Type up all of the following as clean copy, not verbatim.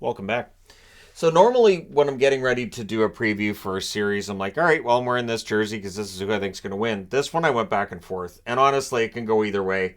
Welcome back. So normally when I'm getting ready to do a preview for a series, I'm like, all right, well, I'm wearing this jersey because this is who I think is going to win. This one I went back and forth, and honestly, it can go either way.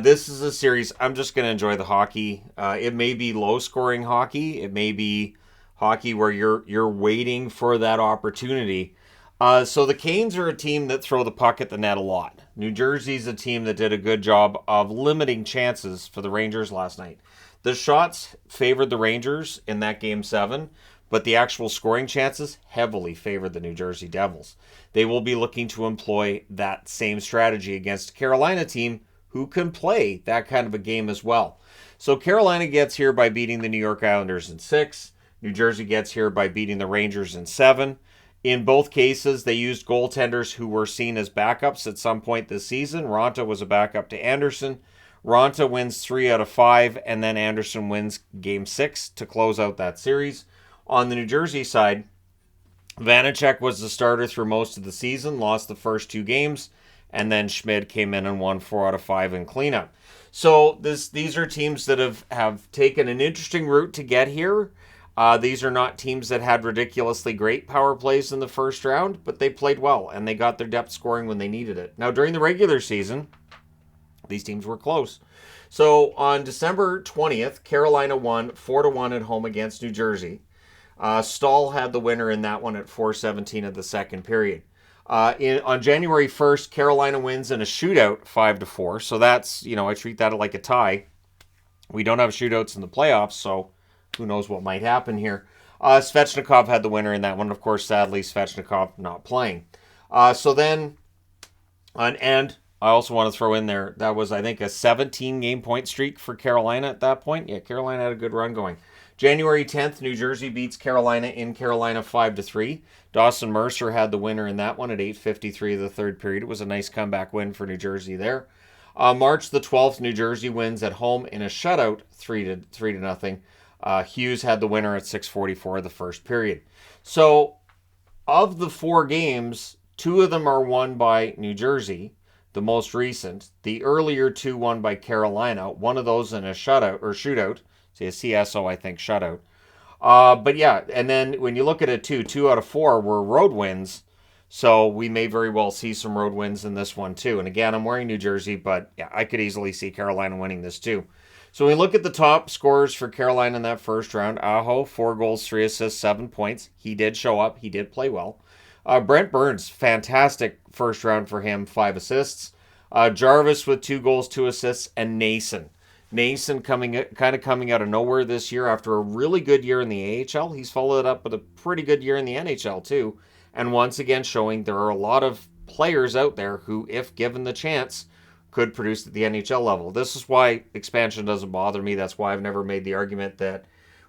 This is a series I'm just going to enjoy the hockey. It may be low-scoring hockey. It may be hockey where you're waiting for that opportunity. So the Canes are a team that throw the puck at the net a lot. New Jersey's a team that did a good job of limiting chances for the Rangers last night. The shots favored the Rangers in that game 7, but the actual scoring chances heavily favored the New Jersey Devils. They will be looking to employ that same strategy against a Carolina team who can play that kind of a game as well. So Carolina gets here by beating the New York Islanders in 6. New Jersey gets here by beating the Rangers in 7. In both cases, they used goaltenders who were seen as backups at some point this season. Ronta was a backup to Anderson. Ronta wins 3 out of 5, and then Anderson wins Game 6 to close out that series. On the New Jersey side, Vanacek was the starter through most of the season, lost the first 2 games, and then Schmid came in and won 4 out of 5 in cleanup. So these are teams that have taken an interesting route to get here. These are not teams that had ridiculously great power plays in the first round, but they played well, and they got their depth scoring when they needed it. Now, during the regular season, these teams were close. So on December 20th, Carolina won 4-1 at home against New Jersey. Stahl had the winner in that one at 4:17 of the second period. On January 1st, Carolina wins in a shootout 5-4. So that's, I treat that like a tie. We don't have shootouts in the playoffs, so who knows what might happen here. Svechnikov had the winner in that one. Of course, sadly, Svechnikov not playing. So then, and I also want to throw in there, that was, I think, a 17-game point streak for Carolina at that point. Yeah, Carolina had a good run going. January 10th, New Jersey beats Carolina in Carolina 5-3. Dawson Mercer had the winner in that one at 8:53 of the third period. It was a nice comeback win for New Jersey there. March the 12th, New Jersey wins at home in a shutout 3-0. Hughes had the winner at 6:44 of the first period. So, of the 4 games, 2 of them are won by New Jersey. The most recent. The earlier 2 won by Carolina. One of those in a shootout. See, a CSO, I think, shutout. But yeah, and then when you look at it too, 2 out of 4 were road wins. So we may very well see some road wins in this one too. And again, I'm wearing New Jersey, but yeah, I could easily see Carolina winning this too. So when we look at the top scorers for Carolina in that first round, Aho, 4 goals, 3 assists, 7 points. He did show up. He did play well. Brent Burns, fantastic first round for him, 5 assists. Jarvis with 2 goals, 2 assists, and Nason. Nason coming out of nowhere this year after a really good year in the AHL. He's followed it up with a pretty good year in the NHL too. And once again showing there are a lot of players out there who, if given the chance, could produce at the NHL level. This is why expansion doesn't bother me. That's why I've never made the argument that,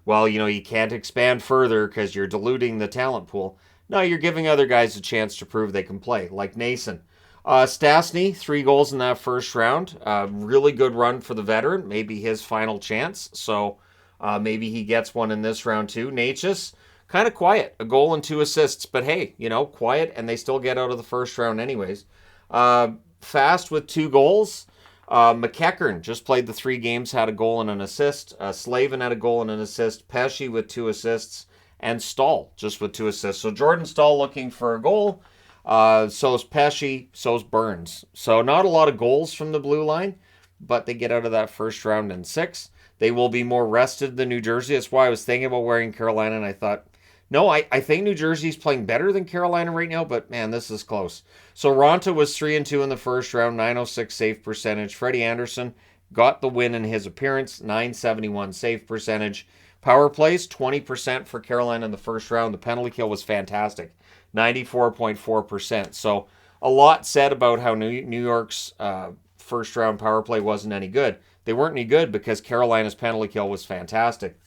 well, you can't expand further because you're diluting the talent pool. No, you're giving other guys a chance to prove they can play, like Nason. Stastny, 3 goals in that first round. Really good run for the veteran. Maybe his final chance. So maybe he gets one in this round too. Natchez, kind of quiet. A goal and 2 assists. But hey, quiet, and they still get out of the first round anyways. Fast with 2 goals. McEachern just played the 3 games, had a goal and an assist. Slavin had a goal and an assist. Pesce with 2 assists. And Stahl just with 2 assists. So Jordan Stahl looking for a goal. So's Pesce, so's Burns. So not a lot of goals from the blue line, but they get out of that first round in 6. They will be more rested than New Jersey. That's why I was thinking about wearing Carolina, and I thought, no, I think New Jersey's playing better than Carolina right now, but man, this is close. So Ronta was 3-2 in the first round, 906 save percentage. Freddie Anderson got the win in his appearance, 971 save percentage. Power plays, 20% for Carolina in the first round. The penalty kill was fantastic, 94.4%. So a lot said about how New York's first round power play wasn't any good. They weren't any good because Carolina's penalty kill was fantastic.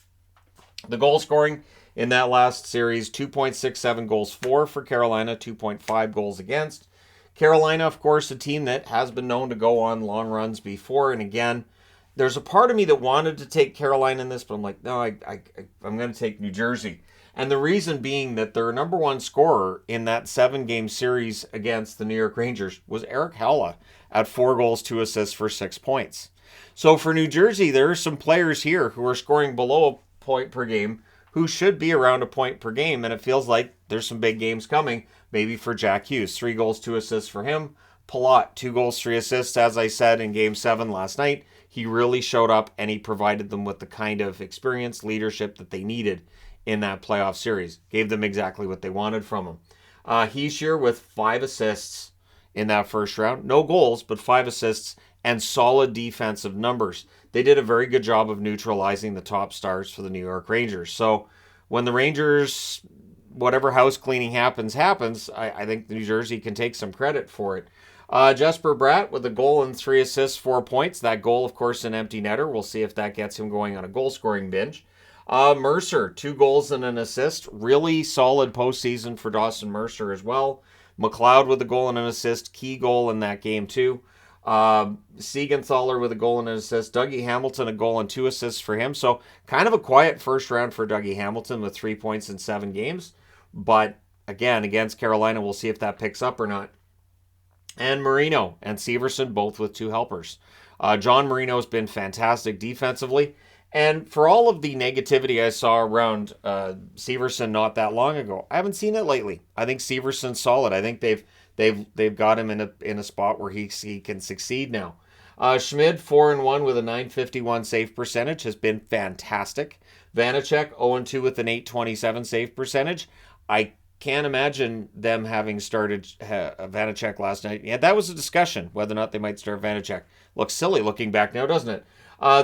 The goal scoring in that last series, 2.67 goals for Carolina, 2.5 goals against. Carolina, of course, a team that has been known to go on long runs before. And again, there's a part of me that wanted to take Carolina in this, but I'm like, no, I'm going to take New Jersey. And the reason being that their number 1 scorer in that 7-game series against the New York Rangers was Eric Halla at 4 goals, 2 assists for 6 points. So for New Jersey, there are some players here who are scoring below point per game, who should be around a point per game, and it feels like there's some big games coming, maybe for Jack Hughes. 3 goals, 2 assists for him. Palat, 2 goals, 3 assists. As I said in Game 7 last night, he really showed up, and he provided them with the kind of experience, leadership that they needed in that playoff series. Gave them exactly what they wanted from him. Heishier with 5 assists in that first round. No goals, but 5 assists and solid defensive numbers. They did a very good job of neutralizing the top stars for the New York Rangers. So when the Rangers, whatever house cleaning happens, I think New Jersey can take some credit for it. Jesper Bratt with a goal and 3 assists, 4 points. That goal, of course, an empty netter. We'll see if that gets him going on a goal-scoring binge. Mercer, 2 goals and an assist. Really solid postseason for Dawson Mercer as well. McLeod with a goal and an assist. Key goal in that game, too. Siegenthaler with a goal and an assist. Dougie Hamilton, a goal and 2 assists for him. So kind of a quiet first round for Dougie Hamilton with 3 points in 7 games. But again, against Carolina, we'll see if that picks up or not. And Marino and Severson, both with 2 helpers. John Marino's been fantastic defensively. And for all of the negativity I saw around Severson not that long ago, I haven't seen it lately. I think Severson's solid. I think they've got him in a spot where he can succeed now. Schmid, 4-1 with a .951 save percentage, has been fantastic. Vanacek, 0-2 with an .827 save percentage. I can't imagine them having started Vanacek last night. Yeah, that was a discussion, whether or not they might start Vanacek. Looks silly looking back now, doesn't it?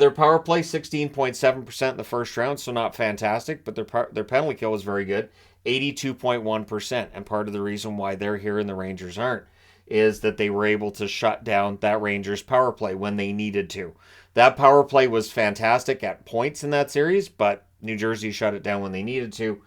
Their power play, 16.7% in the first round, so not fantastic, but their penalty kill was very good, 82.1%. And part of the reason why they're here and the Rangers aren't is that they were able to shut down that Rangers power play when they needed to. That power play was fantastic at points in that series, but New Jersey shut it down when they needed to.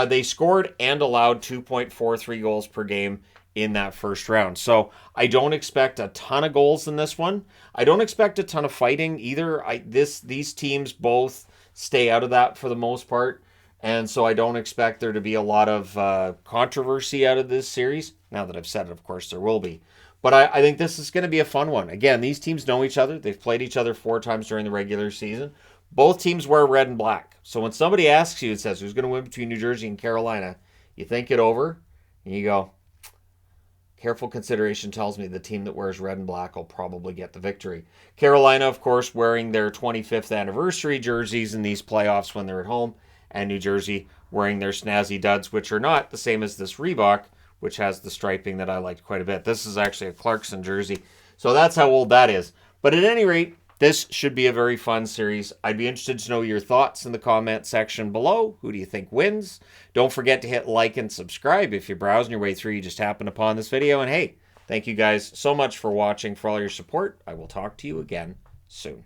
They scored and allowed 2.43 goals per game in that first round. So I don't expect a ton of goals in this one. I don't expect a ton of fighting either. These teams both stay out of that for the most part. And so I don't expect there to be a lot of controversy out of this series. Now that I've said it, of course, there will be. But I think this is going to be a fun one. Again, these teams know each other. They've played each other 4 times during the regular season. Both teams wear red and black. So when somebody asks you and says, who's going to win between New Jersey and Carolina, you think it over and you go, careful consideration tells me the team that wears red and black will probably get the victory. Carolina, of course, wearing their 25th anniversary jerseys in these playoffs when they're at home, and New Jersey wearing their snazzy duds, which are not the same as this Reebok, which has the striping that I liked quite a bit. This is actually a Clarkson jersey, so that's how old that is. But at any rate, this should be a very fun series. I'd be interested to know your thoughts in the comment section below. Who do you think wins? Don't forget to hit like and subscribe. If you're browsing your way through, you just happen upon this video. And hey, thank you guys so much for watching, for all your support. I will talk to you again soon.